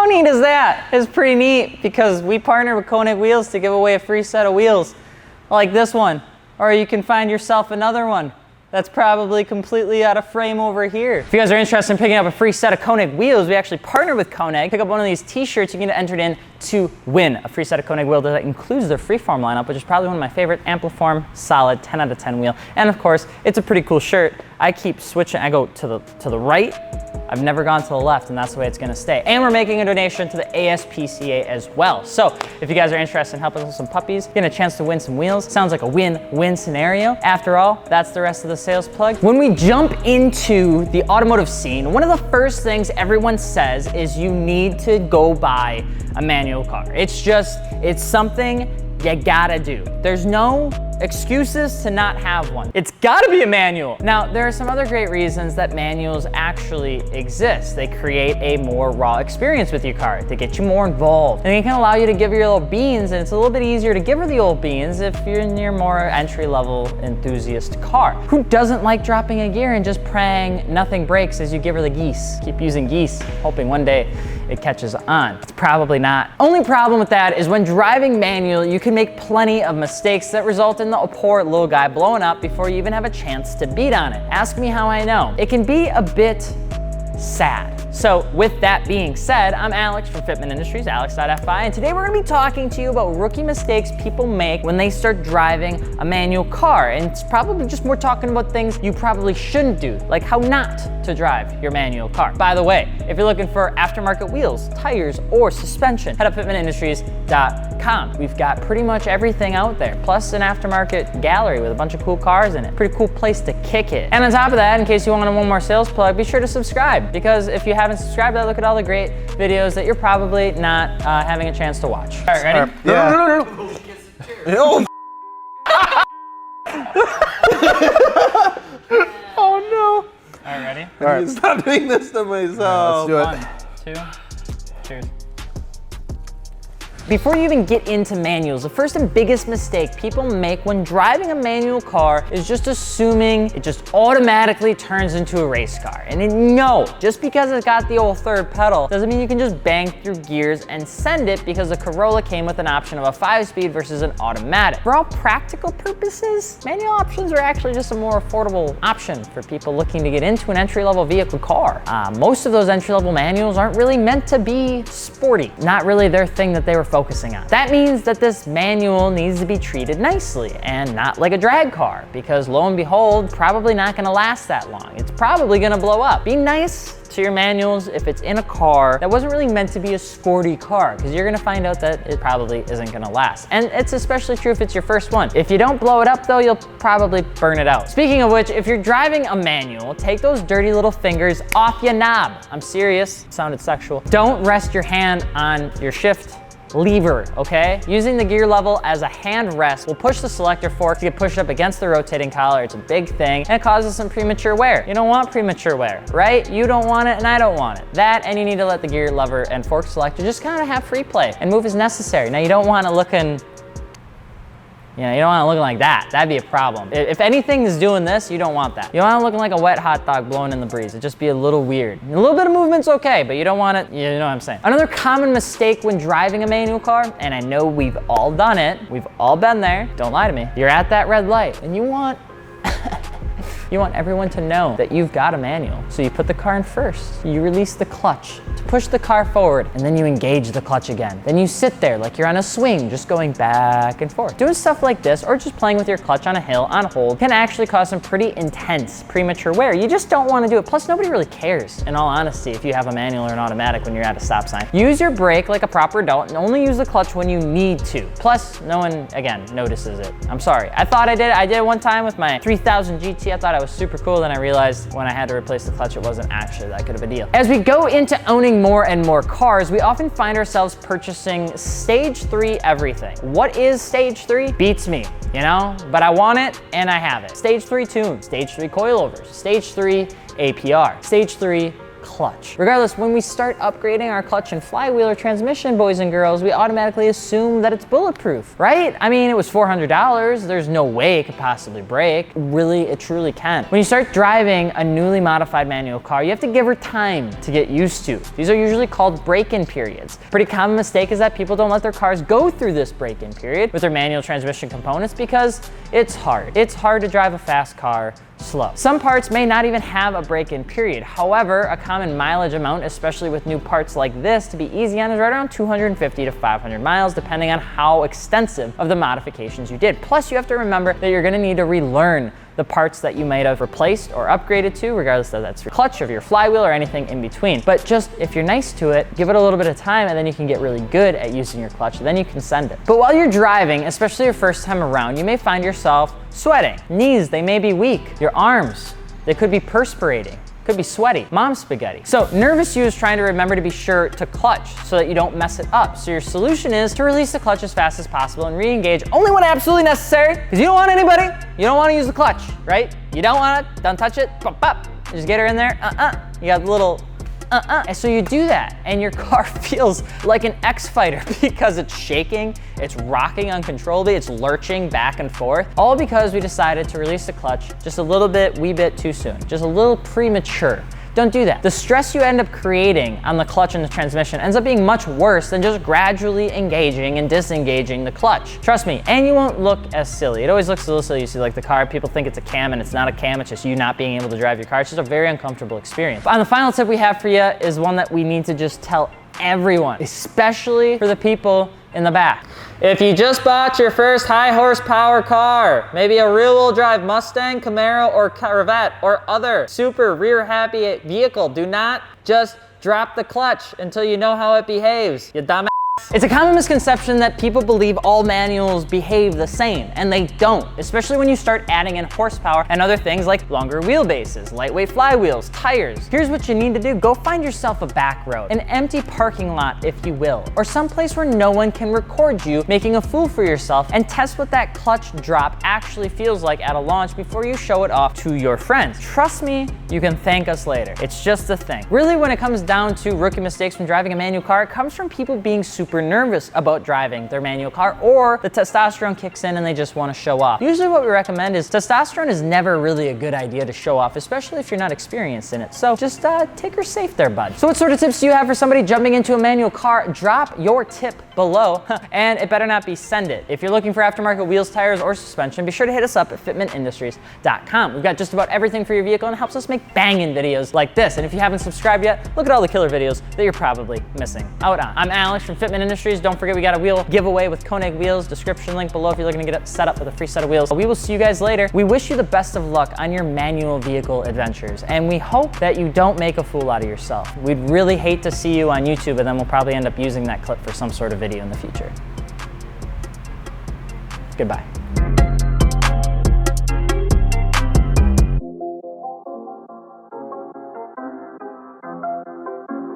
How neat is that? It's pretty neat because we partner with Koenig Wheels to give away a free set of wheels like this one. Or you can find yourself another one that's probably completely out of frame over here. If you guys are interested in picking up a free set of Koenig wheels, we actually partner with Koenig. Pick up one of these t-shirts, you can get entered in to win a free set of Koenig wheels that includes their freeform lineup, which is probably one of my favorite Ampliform solid 10 out of 10 wheel. And of course, it's a pretty cool shirt. I keep switching, I go to the right, I've never gone to the left, and that's the way it's gonna stay. And we're making a donation to the ASPCA as well. So if you guys are interested in helping us with some puppies, getting a chance to win some wheels, sounds like a win-win scenario. After all, that's the rest of the sales plug. When we jump into the automotive scene, one of the first things everyone says is you need to go buy a manual car. It's something you gotta do. There's no excuses to not have one. It's gotta be a manual. Now, there are some other great reasons that manuals actually exist. They create a more raw experience with your car. They get you more involved. And they can allow you to give your little beans, and it's a little bit easier to give her the old beans if you're in your more entry-level enthusiast car. Who doesn't like dropping a gear and just praying nothing breaks as you give her the geese? Keep using geese, hoping one day it catches on. It's probably not. Only problem with that is when driving manual, you can make plenty of mistakes that result in the poor little guy blowing up before you even have a chance to beat on it. Ask me how I know. It can be a bit sad. So with that being said, I'm Alex from Fitment Industries, alex.fi, and today we're gonna be talking to you about rookie mistakes people make when they start driving a manual car. And it's probably just more talking about things you probably shouldn't do, like how not to drive your manual car. By the way, if you're looking for aftermarket wheels, tires, or suspension, head up fitmentindustries.com. We've got pretty much everything out there, plus an aftermarket gallery with a bunch of cool cars in it. Pretty cool place to kick it. And on top of that, in case you want one more sales plug, be sure to subscribe, because if you haven't subscribed, look at all the great videos that you're probably not having a chance to watch. All right, ready? Yeah. No. Oh no. All right, ready? All right. Stop doing this to myself. Right, 1, 2, cheers. Before you even get into manuals, the first and biggest mistake people make when driving a manual car is just assuming it just automatically turns into a race car. And no, just because it's got the old third pedal doesn't mean you can just bang through gears and send it, because the Corolla came with an option of a 5-speed versus an automatic. For all practical purposes, manual options are actually just a more affordable option for people looking to get into an entry-level vehicle car. Most of those entry-level manuals aren't really meant to be sporty, not really their thing that they were focusing on. That means that this manual needs to be treated nicely and not like a drag car, because lo and behold, probably not gonna last that long. It's probably gonna blow up. Be nice to your manuals if it's in a car that wasn't really meant to be a sporty car, because you're gonna find out that it probably isn't gonna last. And it's especially true if it's your first one. If you don't blow it up though, you'll probably burn it out. Speaking of which, if you're driving a manual, take those dirty little fingers off your knob. I'm serious, sounded sexual. Don't rest your hand on your shift lever, okay? Using the gear level as a hand rest will push the selector fork to get pushed up against the rotating collar. It's a big thing, and it causes some premature wear. You don't want premature wear, right? You don't want it, and I don't want it. That, and you need to let the gear lever and fork selector just kind of have free play and move as necessary. Now, you don't want it looking, you don't want it looking like that. That'd be a problem. If anything is doing this, you don't want that. You don't want it looking like a wet hot dog blowing in the breeze. It'd just be a little weird. A little bit of movement's okay, but you don't want it, you know what I'm saying. Another common mistake when driving a manual car, and I know we've all done it, we've all been there, don't lie to me. You're at that red light, and you want everyone to know that you've got a manual. So you put the car in first, you release the clutch to push the car forward, and then you engage the clutch again. Then you sit there like you're on a swing, just going back and forth. Doing stuff like this, or just playing with your clutch on a hill, on hold, can actually cause some pretty intense premature wear. You just don't want to do it. Plus, nobody really cares, in all honesty, if you have a manual or an automatic when you're at a stop sign. Use your brake like a proper adult, and only use the clutch when you need to. Plus, no one, again, notices it. I'm sorry. I thought I did it. I did it one time with my 3000 GT. I thought I was super cool, then I realized when I had to replace the clutch, it wasn't actually that good of a deal. As we go into owning more and more cars, we often find ourselves purchasing stage 3 everything. What is stage 3? Beats me, but I want it and I have it. Stage 3 tune, stage 3 coilovers, stage 3 APR, stage 3 clutch. Regardless, when we start upgrading our clutch and flywheel or transmission, boys and girls, we automatically assume that it's bulletproof, right? I mean, it was $400. There's no way it could possibly break. Really, it truly can. When you start driving a newly modified manual car, you have to give her time to get used to. These are usually called break-in periods. Pretty common mistake is that people don't let their cars go through this break-in period with their manual transmission components because it's hard. It's hard to drive a fast car slow. Some parts may not even have a break-in period. However, a common mileage amount, especially with new parts like this, to be easy on is right around 250 to 500 miles, depending on how extensive of the modifications you did. Plus, you have to remember that you're gonna need to relearn the parts that you might have replaced or upgraded to, regardless of that's your clutch or your flywheel or anything in between. But just, if you're nice to it, give it a little bit of time and then you can get really good at using your clutch, then you can send it. But while you're driving, especially your first time around, you may find yourself sweating. Knees, they may be weak. Your arms, they could be perspirating. Could be sweaty, mom spaghetti. So nervous you is trying to remember to be sure to clutch so that you don't mess it up. So your solution is to release the clutch as fast as possible and re-engage only when absolutely necessary, because you don't want anybody, you don't want to use the clutch, right? You don't want it, don't touch it, pop, pop. Just get her in there, You got the little And so you do that and your car feels like an X-Fighter because it's shaking, it's rocking uncontrollably, it's lurching back and forth, all because we decided to release the clutch just a little bit, wee bit too soon, just a little premature. Don't do that. The stress you end up creating on the clutch and the transmission ends up being much worse than just gradually engaging and disengaging the clutch. Trust me, and you won't look as silly. It always looks a little silly. You see like the car, people think it's a cam and it's not a cam, it's just you not being able to drive your car. It's just a very uncomfortable experience. But on the final tip we have for you is one that we need to just tell everyone, especially for the people in the back. If you just bought your first high horsepower car, maybe a rear-wheel drive Mustang, Camaro, or Corvette, or other super rear happy vehicle, do not just drop the clutch until you know how it behaves, you dumbass. It's a common misconception that people believe all manuals behave the same, and they don't, especially when you start adding in horsepower and other things like longer wheelbases, lightweight flywheels, tires. Here's what you need to do. Go find yourself a back road, an empty parking lot, if you will, or someplace where no one can record you making a fool for yourself, and test what that clutch drop actually feels like at a launch before you show it off to your friends. Trust me, you can thank us later. It's just a thing. Really, when it comes down to rookie mistakes from driving a manual car, it comes from people being super nervous about driving their manual car, or the testosterone kicks in and they just want to show off. Usually what we recommend is testosterone is never really a good idea to show off, especially if you're not experienced in it. So just take her safe there, bud. So what sort of tips do you have for somebody jumping into a manual car? Drop your tip below and it better not be send it. If you're looking for aftermarket wheels, tires, or suspension, be sure to hit us up at fitmentindustries.com. We've got just about everything for your vehicle and it helps us make banging videos like this. And if you haven't subscribed yet, look at all the killer videos that you're probably missing out on. I'm Alex from Fitment Industries. Don't forget we got a wheel giveaway with Koenig wheels. Description link below if you're looking to get set up with a free set of wheels. We will see you guys later. We wish you the best of luck on your manual vehicle adventures, and we hope that you don't make a fool out of yourself. We'd really hate to see you on YouTube, and then we'll probably end up using that clip for some sort of video in the future. Goodbye.